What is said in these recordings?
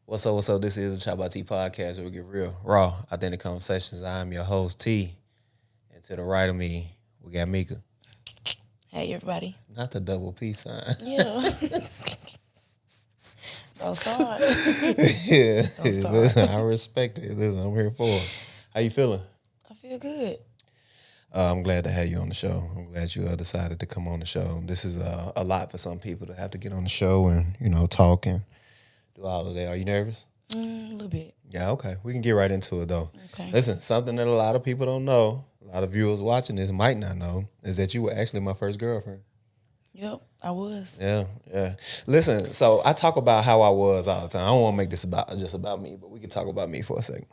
What's up? What's up? This is the ChoppedByT podcast where we get real, raw, authentic conversations. I'm your host, T. And to the right of me, we got Mika. Hey, everybody. Not the double P sign. Yeah. Don't start. Yeah. Don't start. Listen, I respect it. Listen, I'm here for it. How you feeling? I feel good. I'm glad to have you on the show. I'm glad you decided to come on the show. This is a lot for some people to have to get on the show and, talk and do all of that. Are you nervous? A little bit. Yeah, okay. We can get right into it, though. Okay. Listen, something that a lot of people don't know, a lot of viewers watching this might not know, is that you were actually my first girlfriend. Yep, I was. Yeah. Listen, so I talk about how I was all the time. I don't want to make this just about me, but we can talk about me for a second.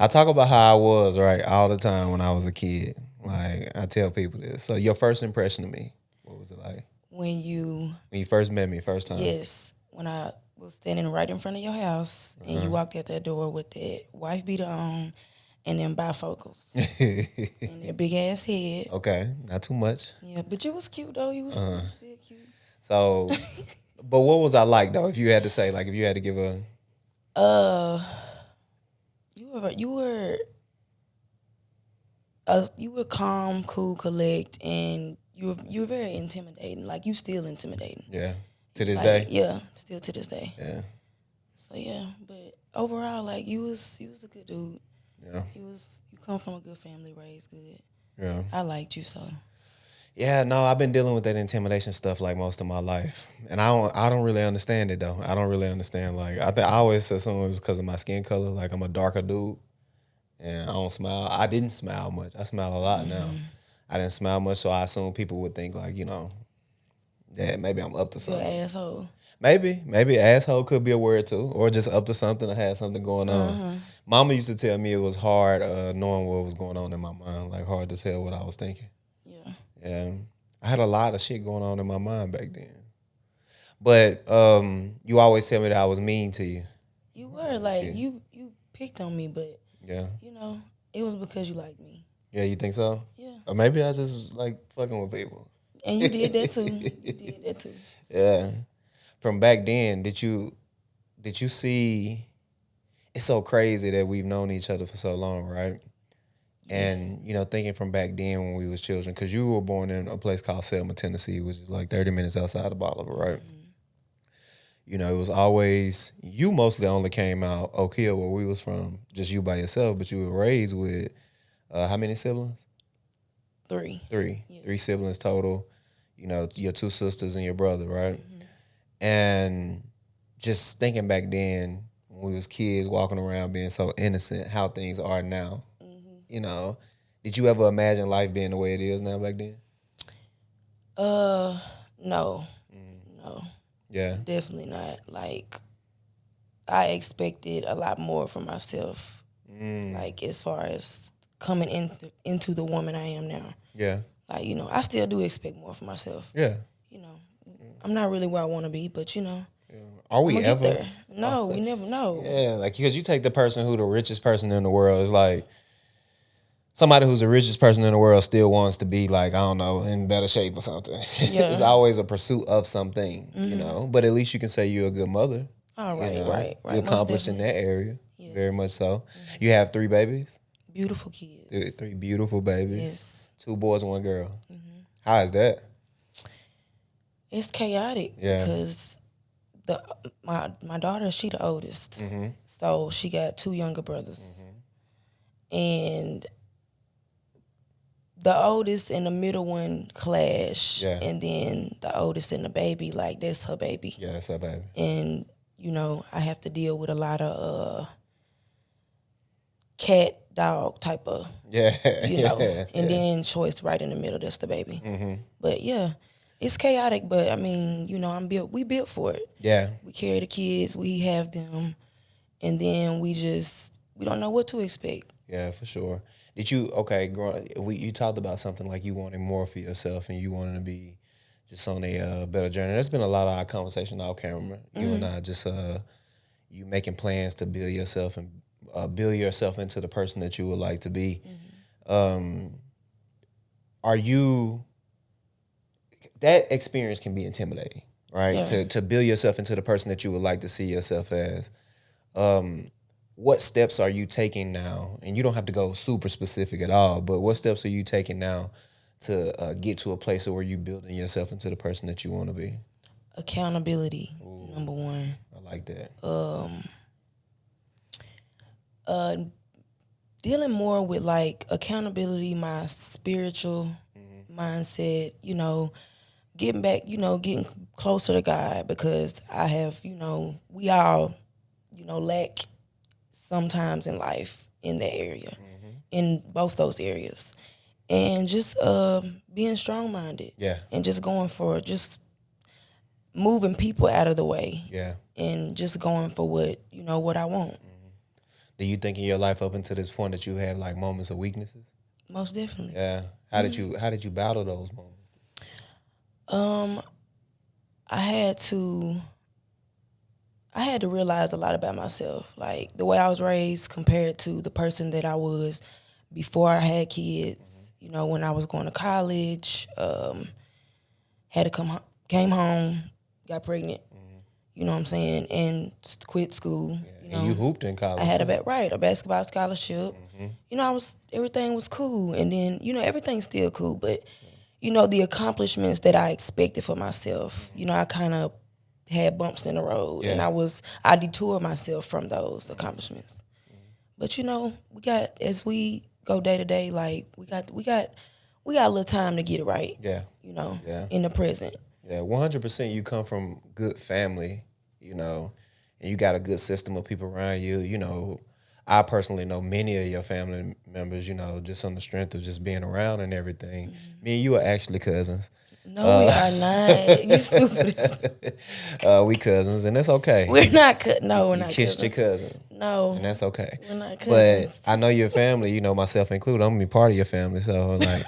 I talk about how I was, right, all the time when I was a kid. Like, I tell people this. So your first impression of me, what was it like? When you first met me, first time? Yes, when I was standing right in front of your house and you walked out that door with that wife beater on and them bifocals and that big ass head. Okay, not too much. Yeah, but you was cute though. You was still cute. So, but what was I like though? If you had to say, like, if you had to give a, you were calm, cool, collect, and you were very intimidating. Like you still intimidating. yeah, to this Like, day, yeah, still to this day. yeah, So yeah, but overall, like you was a good dude. yeah, You come from a good family, raised good. yeah. I liked you so. Yeah, no, I've been dealing with that intimidation stuff like most of my life, and I don't really understand it though. I don't really understand. Like I always assume it was because of my skin color. Like I'm a darker dude, and I don't smile. I didn't smile much. I smile a lot now. I didn't smile much, so I assume people would think like that maybe I'm up to You're something. an asshole. Maybe asshole could be a word too, or just up to something or had something going on. Mama used to tell me it was hard knowing what was going on in my mind, like hard to tell what I was thinking. Yeah. Yeah, I had a lot of shit going on in my mind back then. But you always tell me that I was mean to you. You were like you picked on me, but Yeah. it was because you liked me. Yeah, you think so? Yeah. Or maybe I just like fucking with people. And you did that too. You did that too. Yeah. From back then, did you see? It's so crazy that we've known each other for so long, right? Yes. And thinking from back then when we was children, because you were born in a place called Selma, Tennessee, which is like 30 minutes outside of Bolivar, right? It was always you mostly only came out Oak Hill where we was from, just you by yourself, but you were raised with how many siblings? 3. 3. Yes. 3 siblings total. Your 2 sisters and your brother, right? And just thinking back then when we was kids walking around being so innocent, how things are now. Did you ever imagine life being the way it is now back then? No. No. Yeah. Definitely not. Like I expected a lot more from myself. Like as far as coming into the woman I am now. Yeah. Like, I still do expect more from myself. Yeah. I'm not really where I want to be, but Are we I'm gonna ever? get there. No, we never know. Yeah, like because you take the person who the richest person in the world is like somebody who's the richest person in the world still wants to be like, I don't know, in better shape or something. Yeah. It's always a pursuit of something, But at least you can say you're a good mother. All right, right. You're accomplished in that area. Yes. Very much so. You have 3 babies? Beautiful kids. 3 beautiful babies. Yes. 2 boys, 1 girl. How is that? It's chaotic because my daughter, she the oldest. So she got 2 younger brothers. And the oldest and the middle one clash. Yeah. And then the oldest and the baby, like that's her baby. Yeah, that's her baby. And, I have to deal with a lot of cat, dog type of, Yeah. and then choice right in the middle, that's the baby. But yeah, it's chaotic, but I mean, we built for it. Yeah. We carry the kids, we have them, and then we don't know what to expect. Yeah, for sure. Did you you talked about something like you wanting more for yourself and you wanting to be just on a better journey. There's been a lot of our conversation off camera. You and I just you making plans to build yourself and build yourself into the person that you would like to be. Are you? That experience can be intimidating, right? Yeah. To build yourself into the person that you would like to see yourself as. What steps are you taking now? And you don't have to go super specific at all, but what steps are you taking now to get to a place where you building yourself into the person that you want to be? Accountability, number one. I like that. Dealing more with like accountability, my spiritual mindset, getting back, getting closer to God, because I have, we all, lack sometimes in life in that area, in both those areas. And just being strong minded. Yeah. And just going for just moving people out of the way. Yeah. And just going for what I want. Do you think in your life up until this point that you had like moments of weaknesses? Most definitely. Yeah. How did you battle those moments? I had to realize a lot about myself, like the way I was raised compared to the person that I was before I had kids. When I was going to college, came home, got pregnant. You know what I'm saying, and quit school. And you hooped in college. I had a basketball scholarship. Everything was cool, and then everything's still cool, but the accomplishments that I expected for myself, I kind of had bumps in the road, and I detoured myself from those accomplishments. But as we go day to day, like we got a little time to get it right. Yeah. In the present. Yeah, 100%. You come from good family, and you got a good system of people around you. I personally know many of your family members, just on the strength of just being around and everything. Me and you are actually cousins. No, we are not. You stupid. We cousins, and that's okay. We're not No, we're not kissed cousins. your cousin. No. And that's okay. We're not cousins. But I know your family, myself included. I'm going to be part of your family. So, like,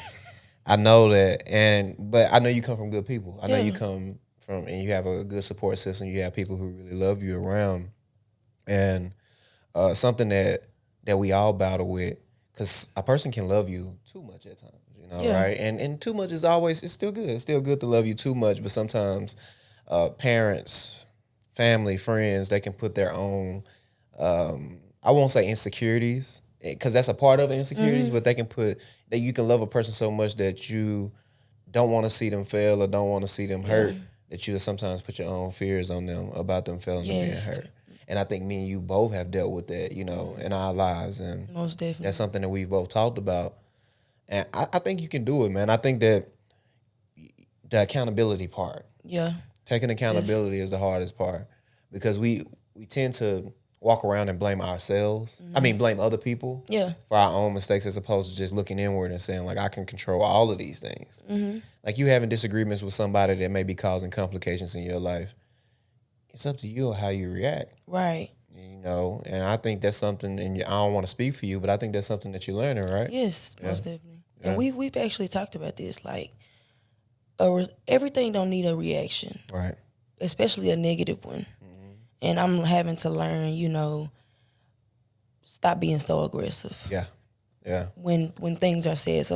I know that. But I know you come from good people. I know you come from, and you have a good support system. You have people who really love you around. And something that we all battle with, because a person can love you too much at times, right? And too much it's still good. It's still good to love you too much, but sometimes parents, family, friends, they can put their own, I won't say insecurities, because that's a part of insecurities, but they can put, that you can love a person so much that you don't want to see them fail or don't want to see them hurt, that you sometimes put your own fears on them about them failing and being hurt. And I think me and you both have dealt with that, in our lives. And most definitely, that's something that we've both talked about. And I think you can do it, man. I think that the accountability part. Yeah. Taking accountability is the hardest part, because we tend to walk around and blame ourselves. Blame other people for our own mistakes, as opposed to just looking inward and saying, like, I can control all of these things. Like, you having disagreements with somebody that may be causing complications in your life. It's up to you how you react. Right. And I think that's something, and I don't want to speak for you, but I think that's something that you're learning, right? Yes, most definitely. And we've actually talked about this, like, everything don't need a reaction. Right. Especially a negative one. And I'm having to learn, stop being so aggressive. Yeah. Yeah. When things are said,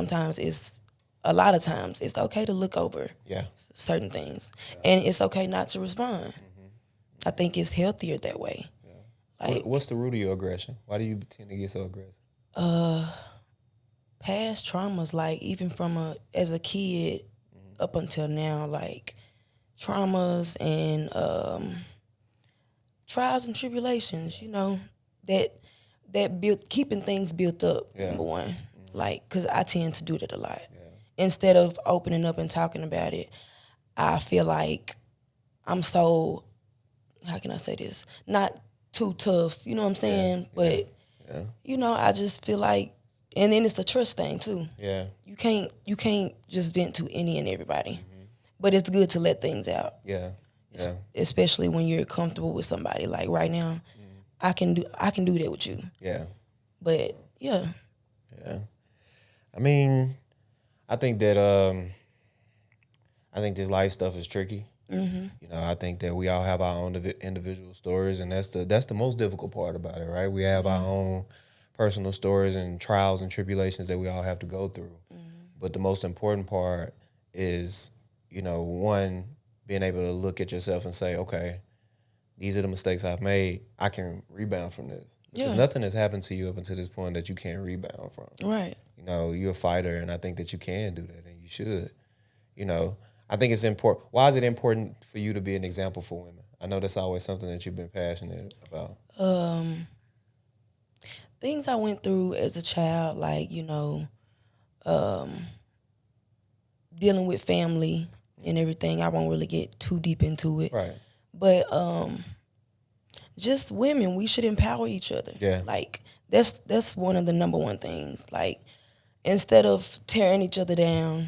a lot of times, it's okay to look over certain things. And it's okay not to respond. I think it's healthier that way. Yeah. Like, what's the root of your aggression? Why do you tend to get so aggressive? Past traumas, like even from as a kid up until now, like traumas and trials and tribulations, that built, keeping things built up. Number one, like, because I tend to do that a lot. Instead of opening up and talking about it, I feel like I'm so, how can I say this? Not too tough, you know what I'm saying? But I just feel like, and then it's a trust thing too. Yeah. You can't just vent to any and everybody. But it's good to let things out. Yeah. Yeah. Especially when you're comfortable with somebody. Like right now, I can do that with you. Yeah. But yeah. Yeah. I think that I think this life stuff is tricky. I think that we all have our own individual stories, and that's the most difficult part about it, right? We have our own personal stories and trials and tribulations that we all have to go through. But the most important part is, one, being able to look at yourself and say, okay, these are the mistakes I've made. I can rebound from this. Because Yeah. nothing has happened to you up until this point that you can't rebound from. Right. You know, you're a fighter, and I think that you can do that, and you should. You know, I think it's important. Why is it important for you to be an example for women? I know that's always something that you've been passionate about. Things I went through as a child, like, dealing with family and everything. I won't really get too deep into it. Right. But just women, we should empower each other. Yeah. Like that's one of the number one things. Like instead of tearing each other down,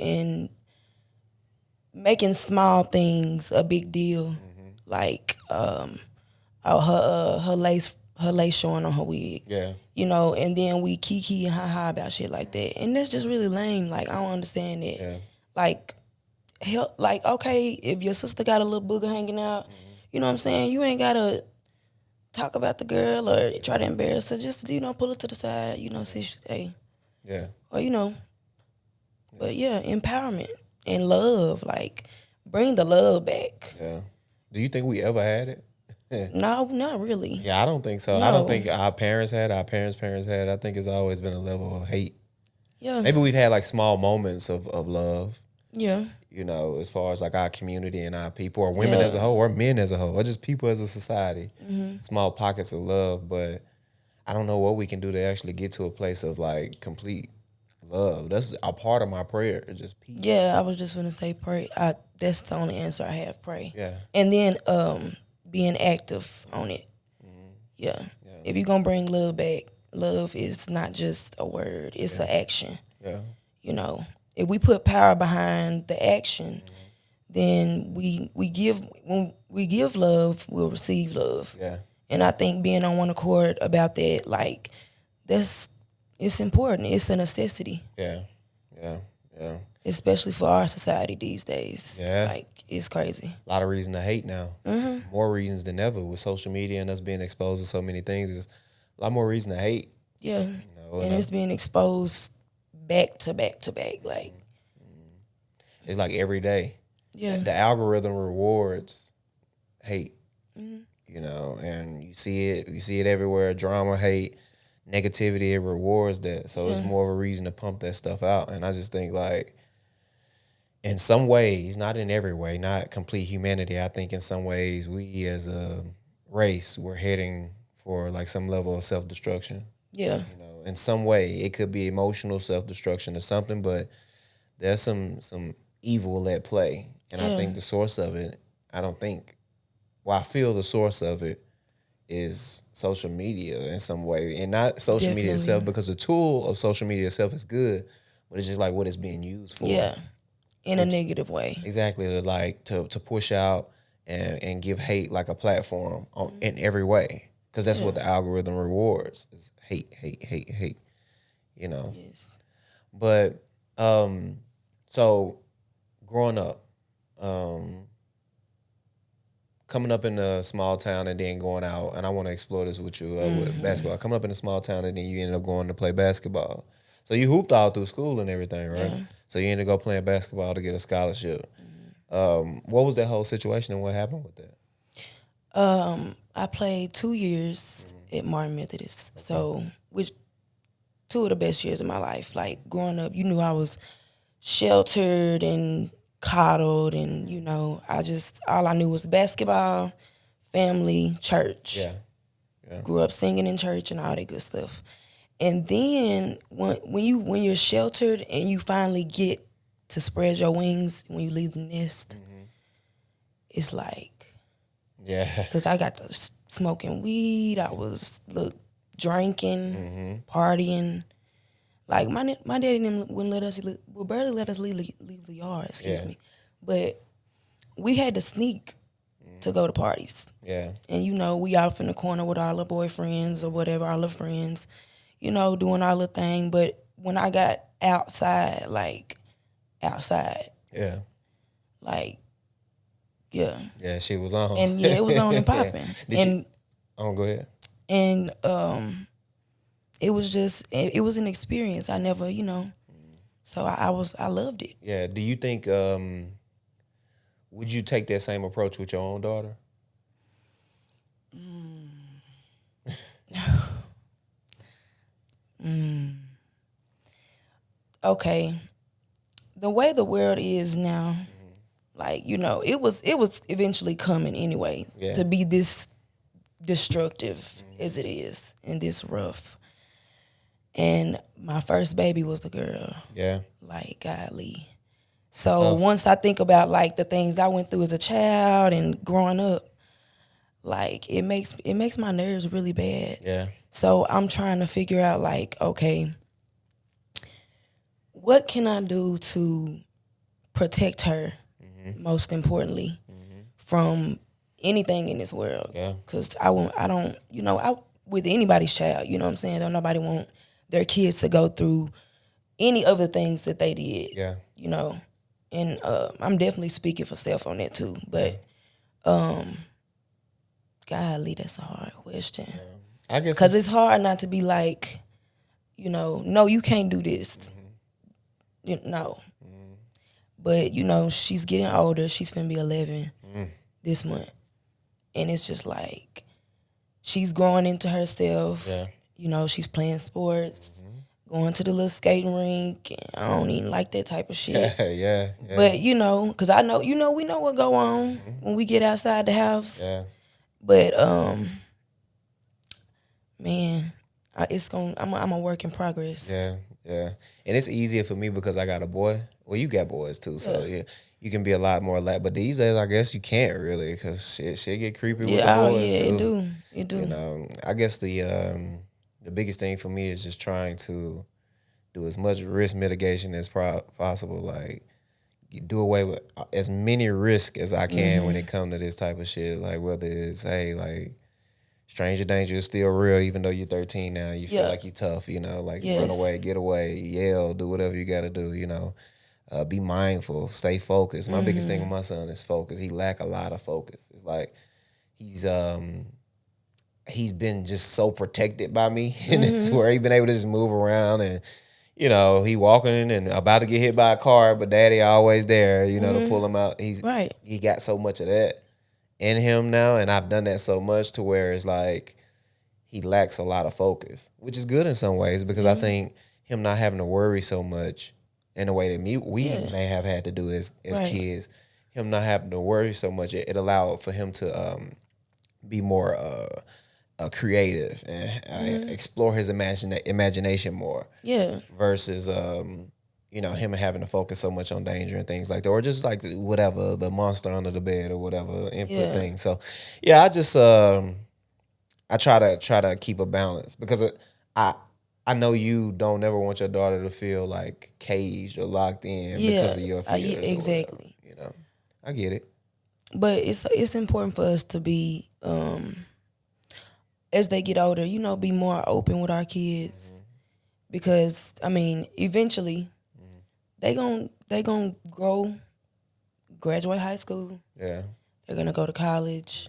and making small things a big deal, like her lace showing on her wig. Yeah. And then we kiki and ha about shit like that, and that's just really lame. Like I don't understand that. Yeah. Like, okay, if your sister got a little booger hanging out, you know what I'm saying? You ain't gotta talk about the girl or try to embarrass her. Just pull her to the side. See, hey, Yeah. or but yeah, empowerment and love. Like, bring the love back. Yeah. Do you think we ever had it? No, not really. Yeah, I don't think so. No. I don't think our parents had, our parents' parents had. I think it's always been a level of hate. Yeah. Maybe we've had like small moments of love, Yeah. as far as like our community and our people, or women as a whole, or men as a whole, or just people as a society. Small pockets of love, but I don't know what we can do to actually get to a place of like complete love. That's a part of my prayer, just peace. Yeah, I was just gonna say pray. That's the only answer I have. Pray. Yeah. And then being active on it. Yeah. If you're gonna bring love back, love is not just a word; it's an action. Yeah. If we put power behind the action, then when we give love, we'll receive love. Yeah. And I think being on one accord about that, like, it's important. It's a necessity. Yeah. Yeah. Yeah. Especially for our society these days. Yeah. Like, it's crazy. A lot of reason to hate now. More reasons than ever with social media and us being exposed to so many things. There's a lot more reason to hate. Yeah. And it's being exposed back to back to back. Like, it's like every day. yeah. The algorithm rewards hate. And you see it everywhere. Drama, hate, negativity, it rewards that. So it's more of a reason to pump that stuff out. And I just think, like, in some ways, not in every way, not complete humanity, I think in some ways we as a race, we're heading for like some level of self-destruction. Yeah. In some way, it could be emotional self-destruction or something, but there's some evil at play. And I think the source of it, I feel the source of it is social media in some way. And not social media itself, because the tool of social media itself is good, but it's just like what it's being used for. Yeah. In a negative way. Exactly, to push out and give hate like a platform in every way, because that's what the algorithm rewards is hate. Yes. But so growing up, coming up in a small town and then going out, and I want to explore this with you with basketball. Coming up in a small town and then you ended up going to play basketball. So you hooped all through school and everything, right? Yeah. So you ended up playing basketball to get a scholarship. What was that whole situation and what happened with that? I played 2 years at Martin Methodist. So, which 2 of the best years of my life. Like, growing up, I was sheltered and coddled, and all I knew was basketball, family, church. Yeah. Grew up singing in church and all that good stuff. And then when you're sheltered and you finally get to spread your wings when you leave the nest, it's like, because I got to smoking weed, I was drinking, partying. Like my daddy wouldn't let us, would barely let us leave the yard. Excuse me, but we had to sneak to go to parties. Yeah, and we off in the corner with our little boyfriends or whatever, our little friends. Doing our little thing. But when I got outside, yeah, she was on, and it was on and popping. Go ahead. And it was just, it was an experience. I never, so I loved it. Yeah. Do you think would you take that same approach with your own daughter? okay, the way the world is now, like, you know, it was eventually coming anyway Yeah. to be this destructive as it is and this rough. And my first baby was the girl. Yeah. Like, golly. So Tough. once I think about like the things I went through as a child and growing up, like it makes my nerves really bad. Yeah. So I'm trying to figure out like, okay, what can I do to protect her, most importantly, from anything in this world? Yeah. Because I don't, you know, with anybody's child, you know what I'm saying? Don't nobody want their kids to go through any of the things that they did. Yeah. You know, and I'm definitely speaking for self on that too. But, golly, that's a hard question. I guess Because it's hard not to be like, you know, no, you can't do this. You know. But, you know, she's getting older. She's going to be 11 this month. And it's just like, she's growing into herself. Yeah. You know, she's playing sports, going to the little skating rink. And I don't even like that type of shit. yeah. But, you know, because I know, you know, we know what go on when we get outside the house. Yeah. But, man, I'm a work in progress. Yeah. And it's easier for me because I got a boy. Well, you got boys too, so yeah, you can be a lot more But these days, I guess you can't really because shit get creepy with the boys too. It do. You know, I guess the biggest thing for me is just trying to do as much risk mitigation as possible. Like, do away with as many risks as I can when it comes to this type of shit. Like, whether it's, hey, like, stranger danger is still real even though you're 13 now. You feel like you're tough, you know, like run away, get away, yell, do whatever you got to do, you know. Be mindful, stay focused. My biggest thing with my son is focus. He lack a lot of focus. It's like he's been just so protected by me, and it's where he's been able to just move around, and you know he walking and about to get hit by a car, but daddy always there, you know, to pull him out. He got so much of that in him now, and I've done that so much to where it's like he lacks a lot of focus, which is good in some ways because I think him not having to worry so much in the way that we may have had to do as kids, him not having to worry so much, it allowed for him to be more creative and explore his imagination more. Yeah. Versus you know, him having to focus so much on danger and things like that, or just like whatever, the monster under the bed or whatever input thing. So yeah, I just I try to keep a balance because I know you don't ever want your daughter to feel like caged or locked in because of your fears. Exactly. You know, I get it. But it's important for us to be, as they get older, you know, be more open with our kids because I mean, eventually, they gon' grow, graduate high school. Yeah, they're gonna go to college.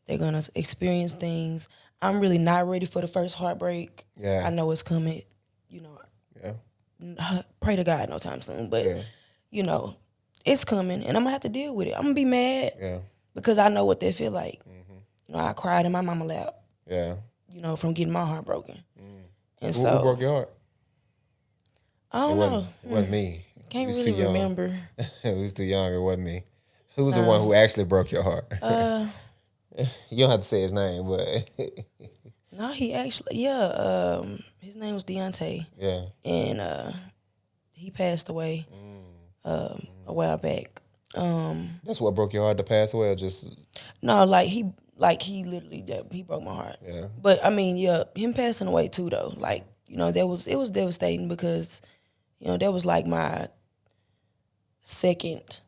They're gonna experience things. I'm really not ready for the first heartbreak. Yeah. I know it's coming, you know. Yeah. Pray to God no time soon. But, you know, it's coming and I'm going to have to deal with it. I'm going to be mad. Yeah. Because I know what they feel like. You know, I cried in my mama lap. Yeah. You know, from getting my heart broken. And who broke your heart? I don't know. It wasn't me. Can't really remember. We was too young. It wasn't me. Who was the one who actually broke your heart? You don't have to say his name, but no, he actually, his name was Deontay. Yeah, and he passed away a while back. That's what broke your heart to pass away, or just no, he literally he broke my heart. Yeah, but I mean, him passing away too though. Like, you know, it was devastating because, you know, that was like my second,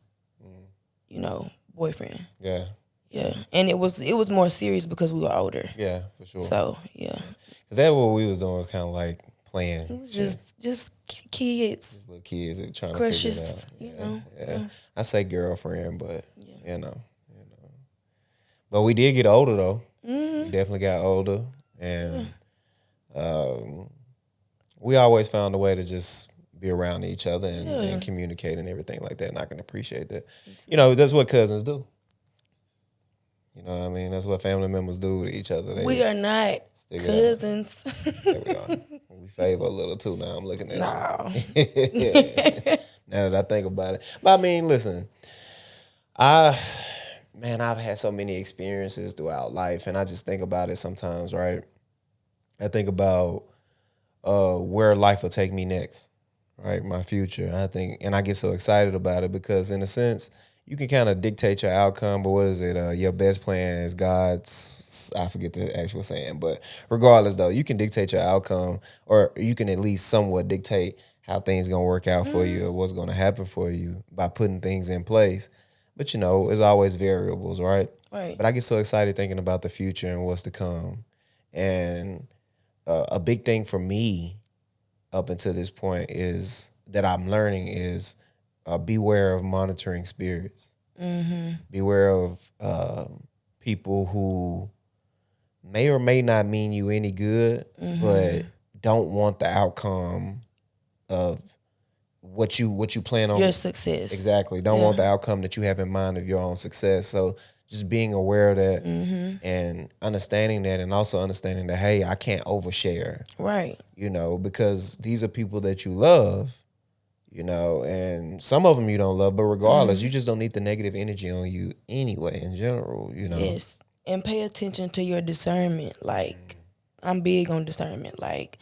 you know, boyfriend. Yeah. Yeah, and it was more serious because we were older. Yeah, for sure. So, yeah. Because that's what we was doing was kind of like playing. It was just kids. Just little kids trying crushes, to figure it out. You know. Yeah. I say girlfriend, but, you know. But we did get older, though. We definitely got older. And we always found a way to just be around each other and communicate and everything like that. And I can appreciate that. You know, that's what cousins do. You know what I mean? That's what family members do to each other. We are not cousins. There we are. We favor a little too. Now I'm looking at No. you. Now that I think about it, but I mean, listen, I man, I've had so many experiences throughout life, and I just think about it sometimes. Right, I think about where life will take me next. Right, my future. I think, and I get so excited about it because, in a sense, you can kind of dictate your outcome. But what is it? Your best plan is God's. I forget the actual saying, but regardless, though, you can dictate your outcome, or you can at least somewhat dictate how things gonna work out for you or what's gonna happen for you by putting things in place. But there's always variables, right? Right. But I get so excited thinking about the future and what's to come, and a big thing for me up until this point is that I'm learning is beware of monitoring spirits. Beware of people who may or may not mean you any good, but don't want the outcome of what you plan on. Your success. Exactly. Don't want the outcome that you have in mind of your own success. So just being aware of that and understanding that, and also understanding that, hey, I can't overshare. Right. Because these are people that you love, and some of them you don't love, but regardless, you just don't need the negative energy on you anyway, in general, Yes. And pay attention to your discernment. Like, I'm big on discernment. Like,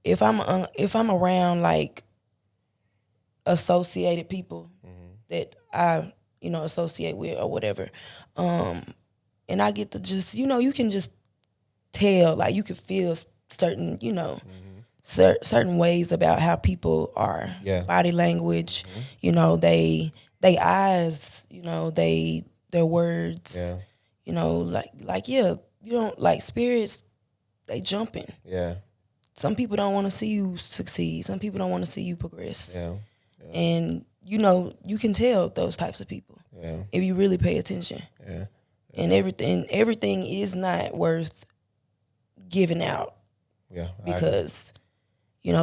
if I'm around like associated people that I associate with or whatever, and I get to just you can just tell, like you can feel certain certain ways about how people are, body language, they eyes, their words, you don't like spirits, they jumping. Yeah. Some people don't want to see you succeed. Some people don't want to see you progress. Yeah. And you can tell those types of people if you really pay attention. Yeah. And everything is not worth giving out. Yeah. Because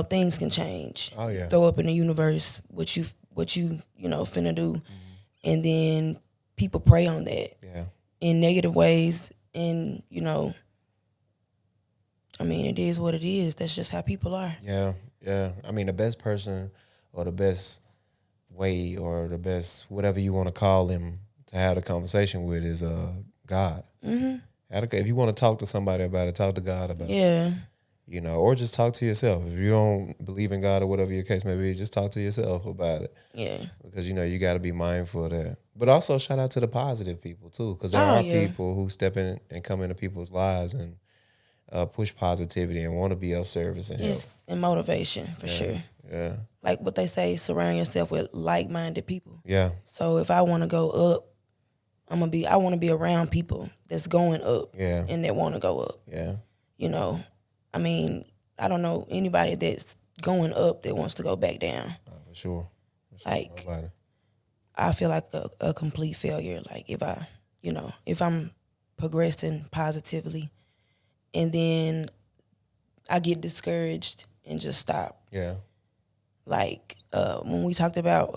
things can change. Oh yeah. Throw up in the universe what you finna do, and then people prey on that in negative ways, and it is what it is. That's just how people are. Yeah, yeah. The best person or the best way or the best whatever you want to call him to have a conversation with is God. If you want to talk to somebody about it, talk to God about it. Or just talk to yourself. If you don't believe in God or whatever your case may be, just talk to yourself about it. Yeah. Because, you got to be mindful of that. But also shout out to the positive people, too. Because there are people who step in and come into people's lives and push positivity and want to be of service and help. And motivation, for sure. Yeah. Like what they say, surround yourself with like-minded people. Yeah. So if I want to go up, I want to be around people that's going up and that want to go up. Yeah. I don't know anybody that's going up that wants to go back down. For sure. Like, I feel like a complete failure. Like if I'm progressing positively and then I get discouraged and just stop. Yeah. Like when we talked about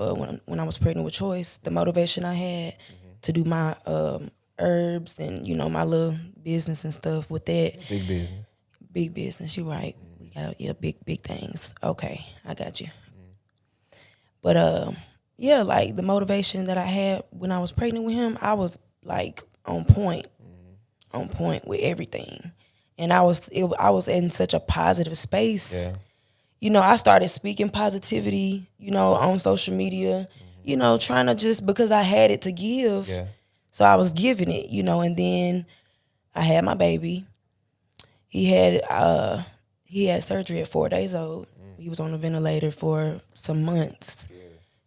when I was pregnant with Choice, the motivation I had to do my herbs and my little business and stuff with that. Big business, you're right. We got big things. Okay, I got you. But like the motivation that I had when I was pregnant with him, I was like on point with everything, and I was in such a positive space. Yeah. I started speaking positivity, on social media, trying to just because I had it to give. Yeah. So I was giving it, and then I had my baby. He had surgery at 4 days old. He was on a ventilator for some months.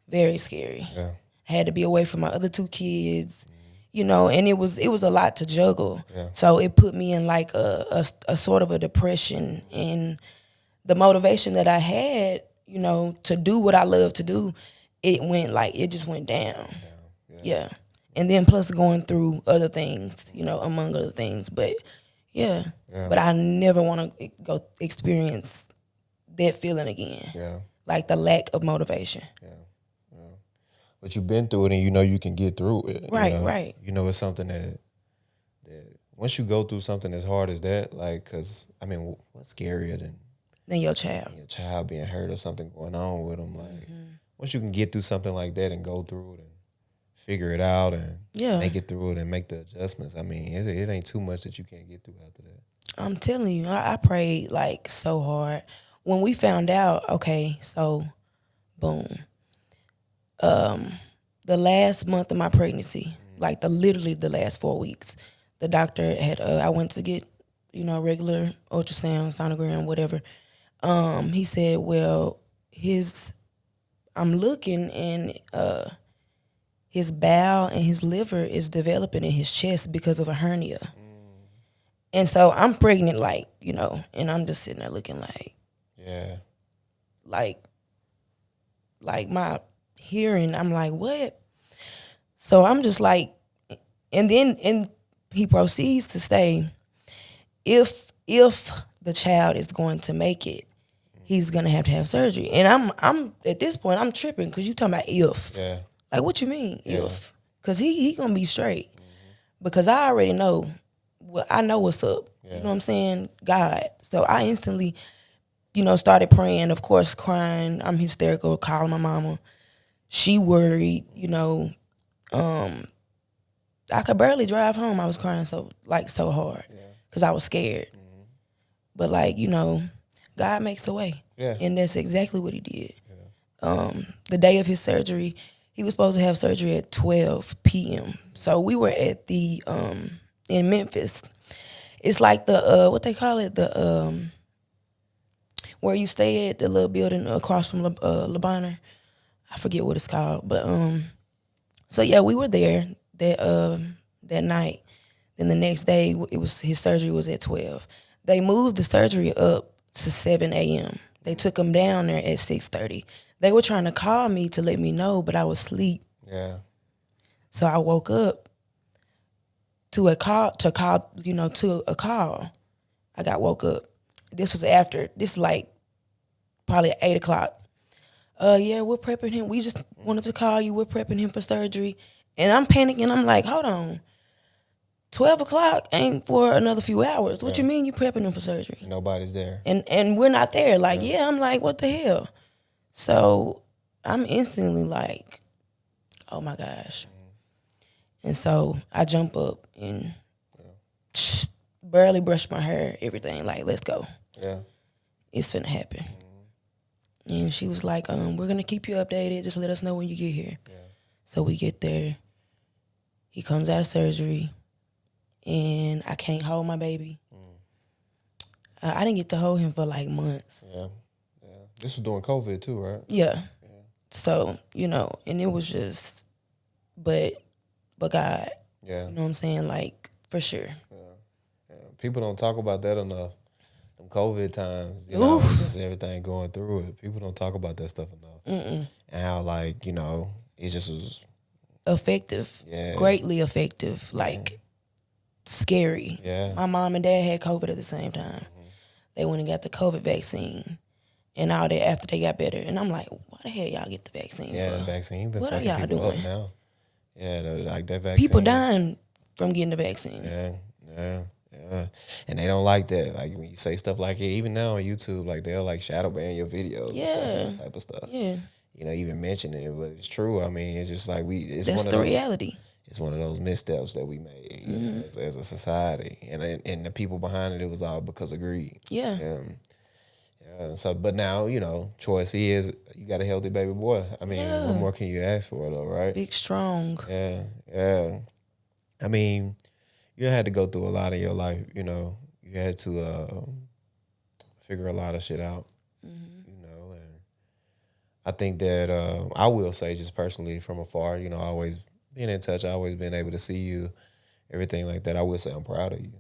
Very scary. Yeah. Had to be away from my other two kids, and it was a lot to juggle. Yeah. So it put me in like a sort of a depression, and the motivation that I had, to do what I love to do, it just went down. Yeah. And then plus going through other things, among other things, but yeah. But I never want to go experience that feeling again. Yeah. Like the lack of motivation. Yeah. But you've been through it and you can get through it. Right, right. It's something that once you go through something as hard as that, like, because, I mean, what's scarier than your child. your child being hurt or something going on with them? Like, once you can get through something like that and go through it and figure it out and make it through it and make the adjustments, I mean, it ain't too much that you can't get through after that. I'm telling you, I prayed like so hard. When we found out, okay, so boom. The last month of my pregnancy, like literally the last 4 weeks, the doctor had I went to get, regular ultrasound, sonogram, whatever. He said, well, I'm looking and his bowel and his liver is developing in his chest because of a hernia. And so I'm pregnant, like, and I'm just sitting there looking like, yeah, like my hearing, I'm like, what? So I'm just like, and he proceeds to say, if the child is going to make it, he's gonna have to have surgery. And I'm at this point, I'm tripping because you talking about if. Yeah. Like, what you mean if? Because he gonna be straight. Because I already know. Well, I know what's up. Yeah. You know what I'm saying? God. So I instantly, started praying, of course, crying. I'm hysterical, calling my mama. She worried, I could barely drive home. I was crying so hard because I was scared. But God makes a way. Yeah. And that's exactly what he did. Yeah. The day of his surgery, he was supposed to have surgery at 12 p.m. So we were at the in Memphis. It's like the what they call it, the where you stay at, the little building across from Le Bonheur. I forget what it's called, but so yeah, we were there that night. Then the next day, his surgery was at 12. They moved the surgery up to 7 a.m. They took him down there at 6:30. They were trying to call me to let me know, but I was asleep. Yeah. So I woke up to a call. I got woke up. This is like probably at 8 o'clock. Yeah, we're prepping him. We just wanted to call you. We're prepping him for surgery. And I'm panicking. I'm like, hold on. 12 o'clock ain't for another few hours. What you mean you prepping him for surgery? Nobody's there. And we're not there. Like, I'm like, what the hell? So I'm instantly like, oh my gosh. And so I jump up and barely brush my hair, everything. Like, let's go. Yeah. It's finna happen. And she was like, we're gonna keep you updated. Just let us know when you get here. Yeah. So we get there. He comes out of surgery, and I can't hold my baby. I didn't get to hold him for like months. Yeah. This was during COVID too, right? Yeah. So, and it was just, but God. Yeah. You know what I'm saying? Like, for sure. Yeah. People don't talk about that enough. Them COVID times, just everything going through it. People don't talk about that stuff enough. And how, like, it just was effective. Yeah. Greatly effective. Like, scary. Yeah. My mom and dad had COVID at the same time. They went and got the COVID vaccine. And all that after they got better. And I'm like, why the hell y'all get the vaccine for? The vaccine been what are fucking y'all people doing? Up now. Yeah, like that vaccine. People dying from getting the vaccine. Yeah. And they don't like that. Like when you say stuff like it, even now on YouTube, like they'll like shadow ban your videos and stuff, that type of stuff. Yeah. Even mentioning it, but it's true. I mean, it's just like that's the reality. It's one of those missteps that we made as a society. And the people behind it was all because of greed. Yeah. So, but now, choice is you got a healthy baby boy. I mean, what more can you ask for, though, right? Big, strong. Yeah. I mean, you had to go through a lot in your life, You had to figure a lot of shit out, And I think that I will say just personally from afar, always being in touch, I always been able to see you, everything like that. I will say I'm proud of you,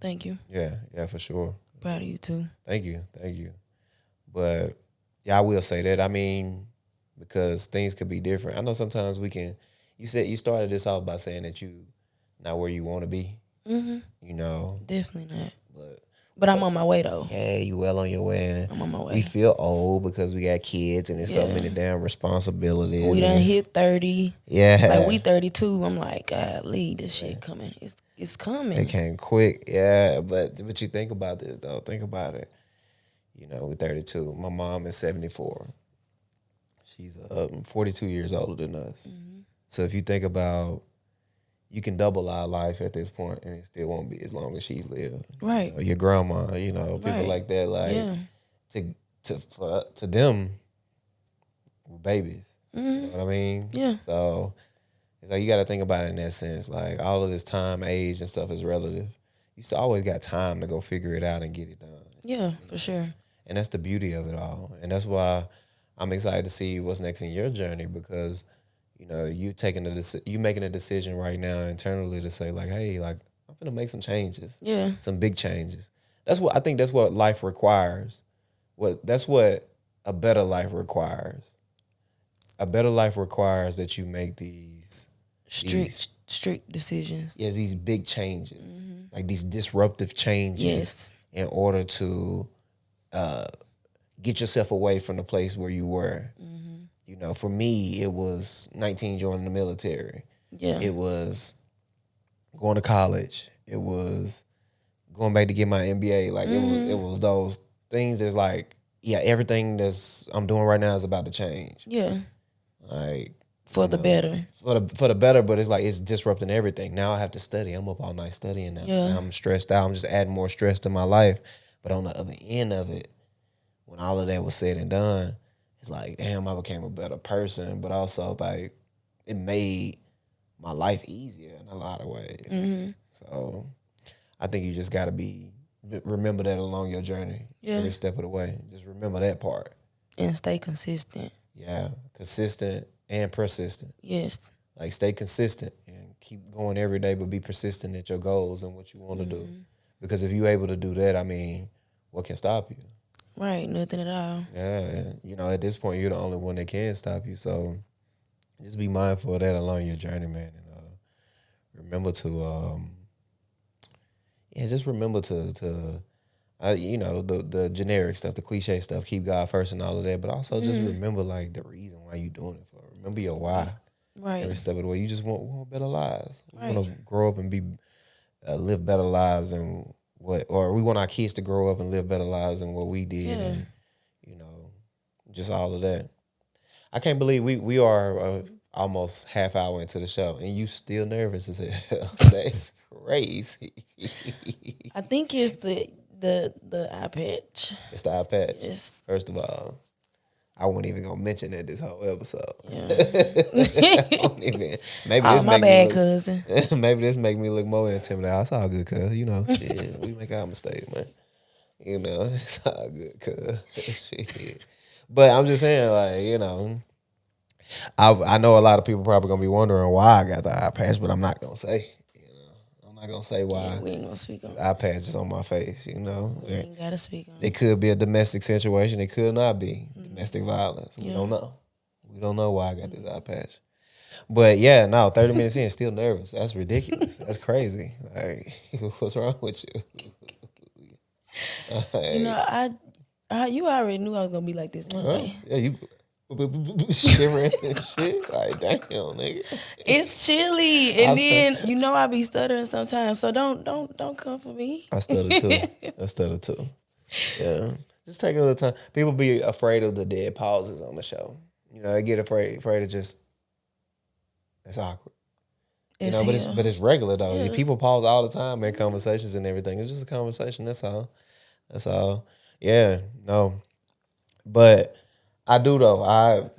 Thank you. Yeah, for sure. Proud of you, too. Thank you. But, I will say that. I mean, because things could be different. I know sometimes you said you started this off by saying that you not where you want to be. Definitely not. But I'm on my way, though. Yeah, you well on your way. I'm on my way. We feel old because we got kids and there's so many damn responsibilities. We done hit 30. Yeah. Like, we 32. I'm like, God, leave this shit coming. It's coming. It came quick, yeah. But you think about this though. Think about it. You know, we're 32. My mom is 74. She's 42 years older than us. Mm-hmm. So if you think about, you can double our life at this point, and it still won't be as long as she's lived. Right. You know, your grandma, you know, people Right. like that. Like Yeah. to them, we're babies. You know Mm-hmm. what I mean? Yeah. So it's like you got to think about it in that sense. Like all of this time, age, and stuff is relative. You still always got time to go figure it out and get it done. Yeah, for sure. And that's the beauty of it all. And that's why I'm excited to see what's next in your journey, because you know you making a decision right now internally to say like, hey, like I'm gonna make some changes, Yeah. some big changes. That's what I think. That's what life requires. That's what a better life requires. A better life requires that you make these Strict decisions. yes, these big changes, like these disruptive changes, Yes. in order to get yourself away from the place where you were. You know, for me, it was 19 joining the military. Yeah. It was going to college. It was going back to get my MBA. Like it was those things that's like, yeah, everything that's I'm doing right now is about to change. Yeah. Like For the better. for the better, but it's like it's disrupting everything. Now I have to study. I'm up all night studying now. Yeah. Now I'm stressed out. I'm just adding more stress to my life. But on the other end of it, when all of that was said and done, it's like, damn, I became a better person. But also like it made my life easier in a lot of ways. So I think you just gotta remember that along your journey. Yeah. Every step of the way. Just remember that part. And stay consistent. Yeah. Consistent and persistent. Yes. Like stay consistent and keep going every day, but be persistent at your goals and what you want to do. Because if you're able to do that, I mean, what can stop you? Right. Nothing at all. Yeah, and, you know, at this point, you're the only one that can stop you. So just be mindful of that along your journey, man. And remember to, just remember to you know, the generic stuff, the cliche stuff, keep God first and all of that. But also just remember, like, the reason why you're doing it for. Remember your why. Right. Every step of the way. You just want better lives. Right. We want to grow up and live better lives and or we want our kids to grow up and live better lives than what we did. Yeah. And, you know, just all of that. I can't believe we are almost half hour into the show and you still nervous as hell. That's crazy. I think it's the eye patch. It's the eye patch. Yes. First of all, I wasn't even gonna mention that this whole episode. Yeah. I won't even. Maybe Oh, this my make bad, me cousin. look, maybe this make me look more intimidating. It's all good, cuz. You know, shit, we make our mistakes, man. You know, it's all good, cuz. Shit. But I'm just saying, like, you know, I know a lot of people probably gonna be wondering why I got the eye patch, but I'm not gonna say. You know, I'm not gonna say why. Yeah, we ain't gonna speak on it. Eye patch is on my face. You know, We ain't gotta speak on it it. could be a domestic situation. It could not be domestic violence. We Yeah. don't know. We don't know why I got this eye patch. But yeah, no, 30 minutes in, still nervous. That's ridiculous. That's crazy. Like, what's wrong with you? You know, you already knew I was gonna be like this anyway. Yeah, you shivering and shit. Like, damn, nigga. It's chilly, and then you know I be stuttering sometimes. So don't come for me. I stutter too. Yeah. Just take a little time. People be afraid of the dead pauses on the show. You know, they get afraid of just, it's awkward. You know, but it's regular though. Yeah. People pause all the time in conversations and everything. It's just a conversation. That's all. That's all. Yeah. No. But I do though. I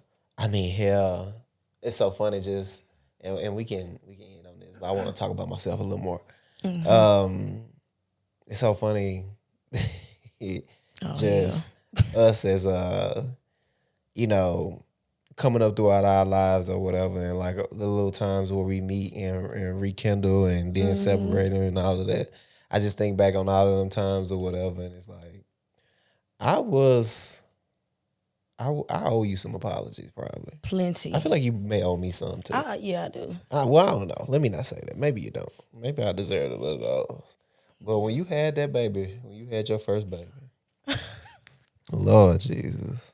mean, hell, it's so funny. Just and we can end on this, but I want to talk about myself a little more. It's so funny. Just us as you know, coming up throughout our lives or whatever, and like the little times where we meet and rekindle and then separate and all of that. I just think back on all of them times or whatever, and it's like I owe you some apologies, probably. Plenty. I feel like you may owe me some too. Yeah, I do. Well, I don't know. Let me not say that. Maybe you don't. Maybe I deserve a little. But when you had that baby, when you had your first baby, Lord Jesus,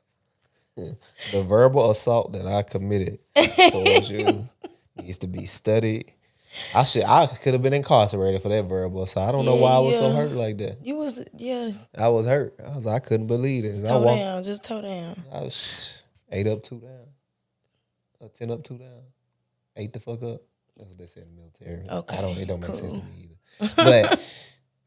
the verbal assault that I committed towards you needs to be studied. I could have been incarcerated for that verbal assault. I don't know why I was so hurt like that. You was I was hurt. I couldn't believe this. just toe down. I was 8 up, 2 down. Or 10 up, 2 down. 8 the fuck up. That's what they said in the military. Okay, it don't make sense to me either. But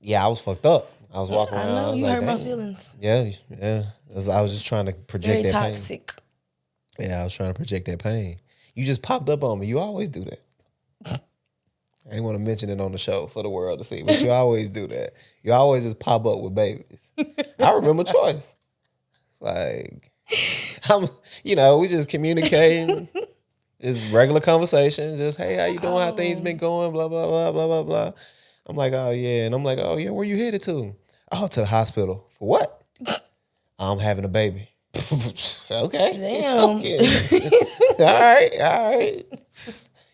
yeah, I was fucked up. I was walking around. I know you like, hurt my feelings. Yeah. I was just trying to project Very that toxic. pain. Yeah, I was trying to project that pain. You just popped up on me. You always do that. I ain't want to mention it on the show for the world to see, but you always do that. You always just pop up with babies. I remember Choice. It's like, we just communicating. Just regular conversation. Just, hey, how you doing? How things been going? Blah, blah, blah, blah, blah, blah. I'm like, oh, yeah. And I'm like, oh, yeah, where you headed to? Oh, to the hospital. For what? I'm having a baby. Okay. Damn. All right.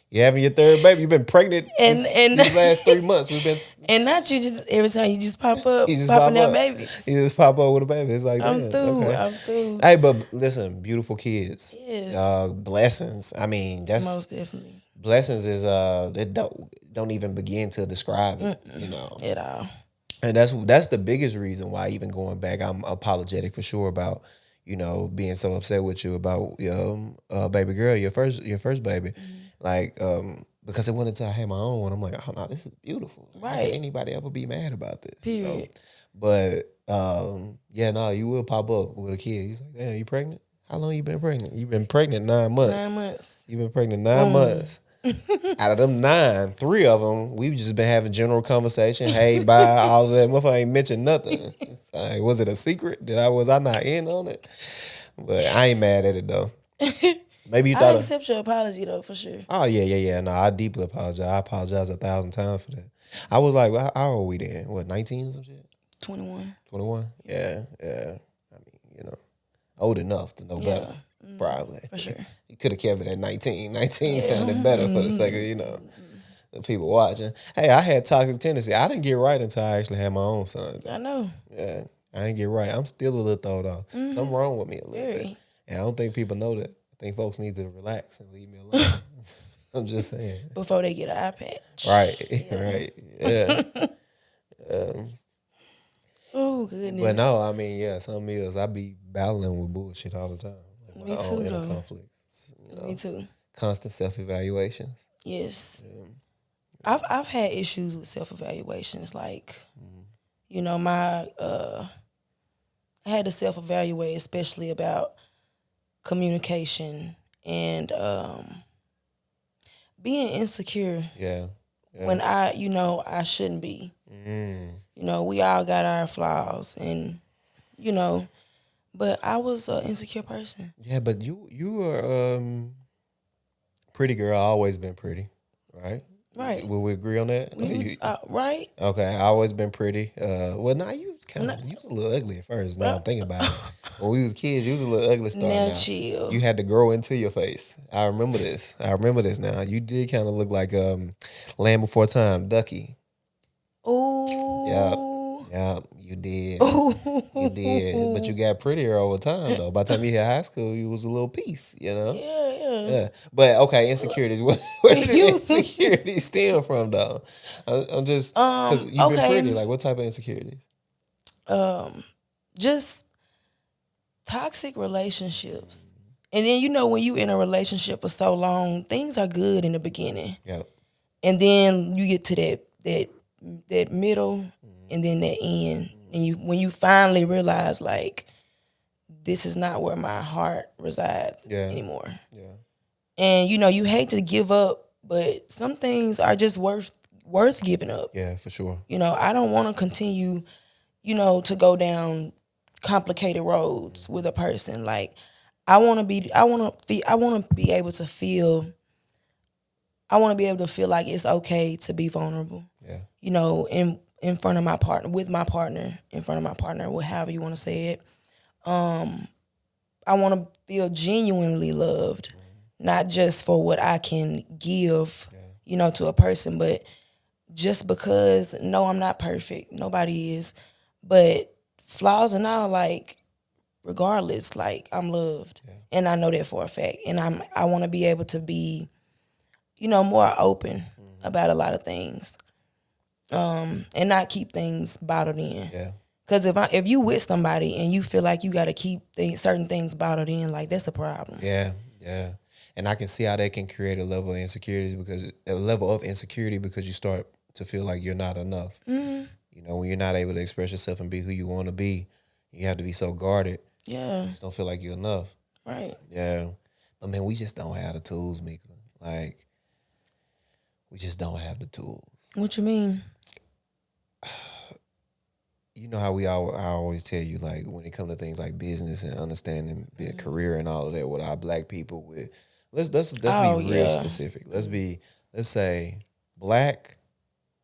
You having your third baby. You've been pregnant and these last 3 months. We've been. And not you just every time you just pop up, popping out baby. You just pop up with a baby. It's like, I'm through. Okay. I'm through. Hey, but listen, beautiful kids. Yes. Blessings. I mean, that's most definitely. Blessings is it don't even begin to describe it, At all. And that's the biggest reason why, even going back, I'm apologetic for sure about being so upset with you about baby girl, your first baby, like because it went until I had my own one. I'm like, oh no, this is beautiful. Right? How can anybody ever be mad about this? Period. But you will pop up with a kid. He's like, damn, you pregnant? How long you been pregnant? You've been pregnant 9 months. 9 months. You've been pregnant 9 months. Out of them 9, 3 of them, we've just been having general conversation. Hey, bye, all of that. Motherfucker ain't mentioned nothing. Like, was it a secret? Was I not in on it? But I ain't mad at it though. Maybe you thought I accept your apology though, for sure. Oh yeah. No, I deeply apologize. I apologize 1,000 times for that. I was like, how old are we then? What, 19 or some shit? 21. 21? Yeah. I mean, old enough to know better. Probably. For sure. You could have kept it at 19. 19 sounded better for the sake of, the people watching. Hey, I had toxic tendency. I didn't get right until I actually had my own son. I know. Yeah. I didn't get right. I'm still a little throwed off. Something wrong with me a little bit. And I don't think people know that. I think folks need to relax and leave me alone. I'm just saying. Before they get an eye patch. Right. Right. Yeah. Oh, goodness. But no, I mean, yeah, some is I be battling with bullshit all the time. Like me too, inner though. conflicts. Me too. Constant self-evaluations. Yes. Yeah. I've had issues with self-evaluations. Like, my I had to self-evaluate, especially about communication and being insecure. Yeah. When I shouldn't be. We all got our flaws, and but I was an insecure person. Yeah, but you were pretty girl. Always been pretty, right? Right. Will we agree on that? Right. Okay, I always been pretty. You was you was a little ugly at first. Now I'm thinking about it. When we was kids, you was a little ugly starting now. Chill. You had to grow into your face. I remember this now. You did kind of look like Land Before Time, Ducky. Oh. Yeah, you did. You did. But you got prettier over time, though. By the time you hit high school, you was a little piece, Yeah. But, okay, insecurities. Where did insecurities stem from, though? I'm just, because you've been pretty. Like, what type of insecurities? Just toxic relationships. And then, when you in a relationship for so long, things are good in the beginning. Yep. And then you get to that middle and then that end. And when you finally realize, like, this is not where my heart resides anymore. Yeah. And, you hate to give up, but some things are just worth giving up. Yeah, for sure. I don't want to continue, to go down complicated roads with a person. Like, I want to be able to feel like it's okay to be vulnerable. Yeah. In front of my partner, with my partner, in front of my partner, however you want to say it. I want to feel genuinely loved, not just for what I can give, to a person, but just because, no, I'm not perfect. Nobody is. But flaws and all, like, regardless, like, I'm loved. Yeah. And I know that for a fact. And I want to be able to be, more open about a lot of things, and not keep things bottled in. Yeah. Because if you with somebody and you feel like you got to keep certain things bottled in, like that's a problem. Yeah. Yeah. And I can see how that can create a level of insecurity because you start to feel like you're not enough. You know, when you're not able to express yourself and be who you want to be, you have to be so guarded. Yeah. You just don't feel like you're enough. Right. Yeah. But man, we just don't have the tools, Mika. Like, we just don't have the tools. What you mean? You know how I always tell you, like, when it comes to things like business and understanding a career and all of that with our black people, with let's be real specific. Let's say black,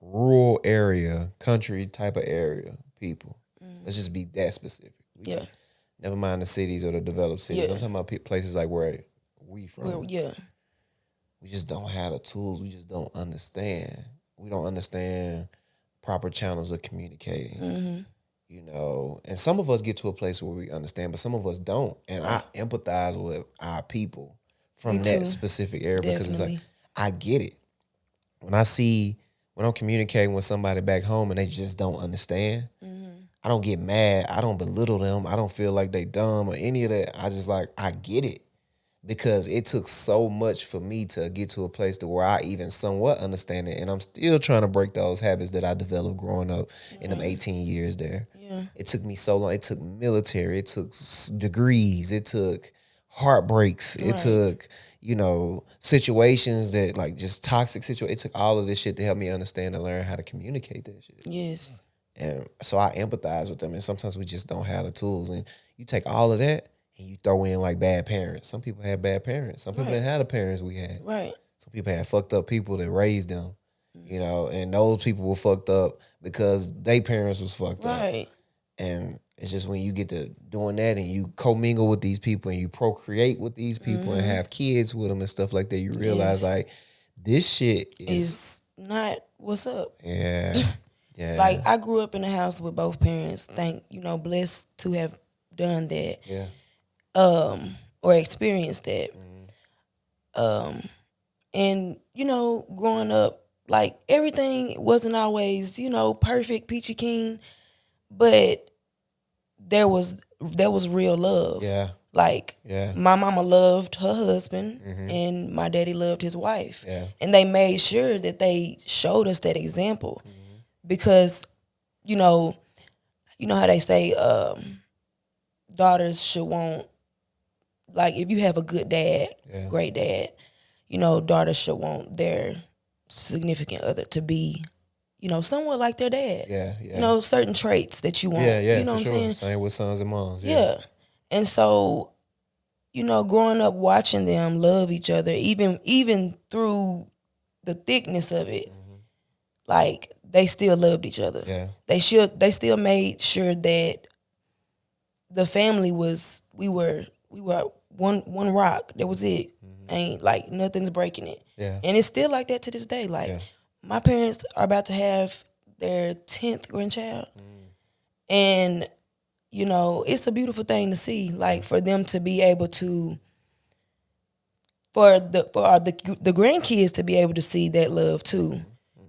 rural area, country type of area people. Let's just be that specific. Never mind the cities or the developed cities. I'm talking about places like where we from. We just don't have the tools. We just don't understand. We don't understand proper channels of communicating. You know, and some of us get to a place where we understand, but some of us don't. And I empathize with our people from that specific area because it's like, I get it. When I'm communicating with somebody back home and they just don't understand, I don't get mad. I don't belittle them. I don't feel like they dumb or any of that. I just like, I get it. Because it took so much for me to get to a place to where I even somewhat understand it. And I'm still trying to break those habits that I developed growing up in them 18 years there. It took me so long. It took military. It took degrees. It took heartbreaks. It took, you know, situations that like just toxic situations. It took all of this shit to help me understand and learn how to communicate that shit. Yes. And so I empathize with them. And sometimes we just don't have the tools. And you take all of that and you throw in like bad parents. Some people had bad parents. Some people didn't have the parents we had. Right. Some people had fucked up people that raised them, you know, and those people were fucked up because their parents was fucked up. Right. And it's just when you get to doing that and you commingle with these people and you procreate with these people and have kids with them and stuff like that, you realize like this shit is not what's up. Yeah. Yeah. Like I grew up in a house with both parents. Blessed to have done that. Yeah. Or experienced that. And, you know, growing up, like everything wasn't always, you know, perfect, peachy keen, but there was real love. Yeah. Like my mama loved her husband and my daddy loved his wife. Yeah. And they made sure that they showed us that example. Because, you know how they say daughters should want, like if you have a good dad, great dad, you know, daughters should want their significant other to be, you know, somewhat like their dad. Yeah, yeah. You know, certain traits that you want. You know what I'm saying? Same with sons and moms. Yeah. And so, you know, growing up watching them love each other, even through the thickness of it, like they still loved each other. Yeah. They still made sure that the family we were one rock. That was it. Ain't like nothing's breaking it. Yeah. And it's still like that to this day. Like my parents are about to have their 10th grandchild. And, you know, it's a beautiful thing to see. Like for them to be able to for the grandkids to be able to see that love too.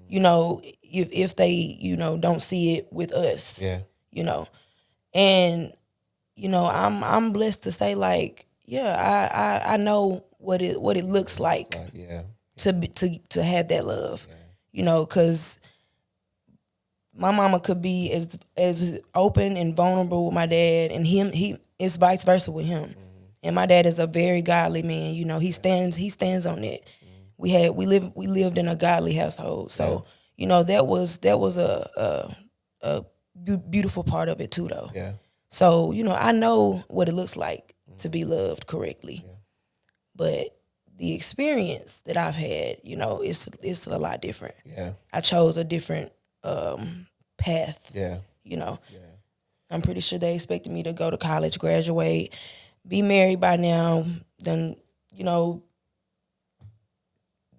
You know, if they, you know, don't see it with us. Yeah. You know. And, you know, I'm blessed to say like, I know what it looks like to have that love. You know, because my mama could be as open and vulnerable with my dad, and he is vice versa with him. And my dad is a very godly man. You know, he stands on that. We lived in a godly household, so you know that was a beautiful part of it too, though. Yeah. So you know, I know what it looks like to be loved correctly, but the experience that I've had, you know, it's a lot different. Yeah. I chose a different path. Yeah. You know. Yeah. I'm pretty sure they expected me to go to college, graduate, be married by now, then, you know,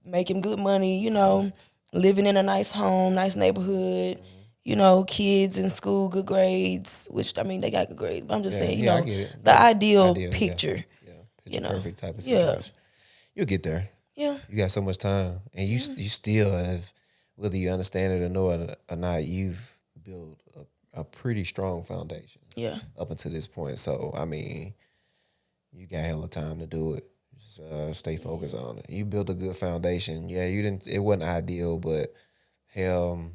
making good money, you know, living in a nice home, nice neighborhood, you know, kids in school, good grades, which, I mean, they got good grades, but I'm just saying, you know, the ideal picture. Yeah. Picture perfect type of situation. You'll get there. Yeah. You got so much time, and you still have, whether you understand it or know it or not, you've built a pretty strong foundation. Yeah. Up until this point. So I mean, you got hella time to do it. Just stay focused on it. You built a good foundation. Yeah, you didn't. It wasn't ideal, but hell,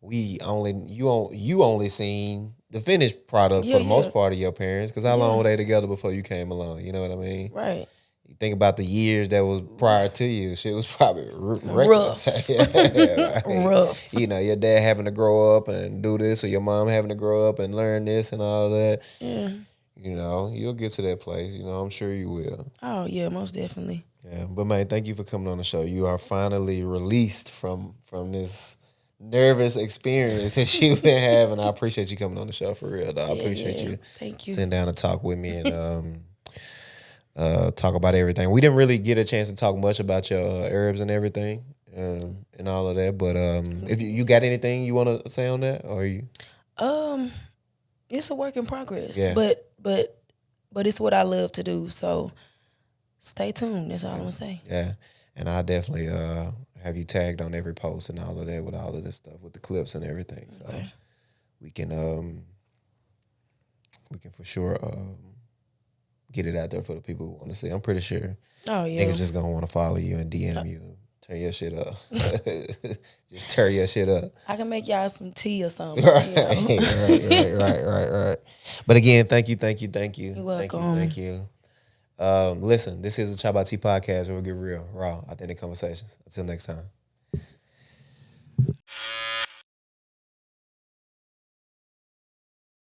you only seen the finished product for the most part of your parents. Because how long were they together before you came along? You know what I mean? Right. You think about the years that was prior to you. Shit was probably reckless. Rough. Like, Rough. you know, your dad having to grow up and do this, or your mom having to grow up and learn this and all that. Yeah. You know, you'll get to that place. You know, I'm sure you will. Oh yeah, most definitely. Yeah, but man, thank you for coming on the show. You are finally released from this nervous experience that you've been having. I appreciate you coming on the show for real, though. I appreciate you. Thank you. Sitting down and talk with me and talk about everything. We didn't really get a chance to talk much about your herbs and everything and all of that. But if you got anything you want to say on that, or you? It's a work in progress. Yeah. But it's what I love to do. So stay tuned. That's all I'm gonna say. Yeah, and I definitely have you tagged on every post and all of that with all of this stuff with the clips and everything. So we can for sure get it out there for the people who want to see. I'm pretty sure. Oh yeah. Niggas just gonna want to follow you and DM you. Turn your shit up. Just turn your shit up. I can make y'all some tea or something. Right, You know? right. But again, thank you. You're welcome. Thank you. Listen, this is the ChoppedByT podcast where we get real, raw, authentic conversations. Until next time.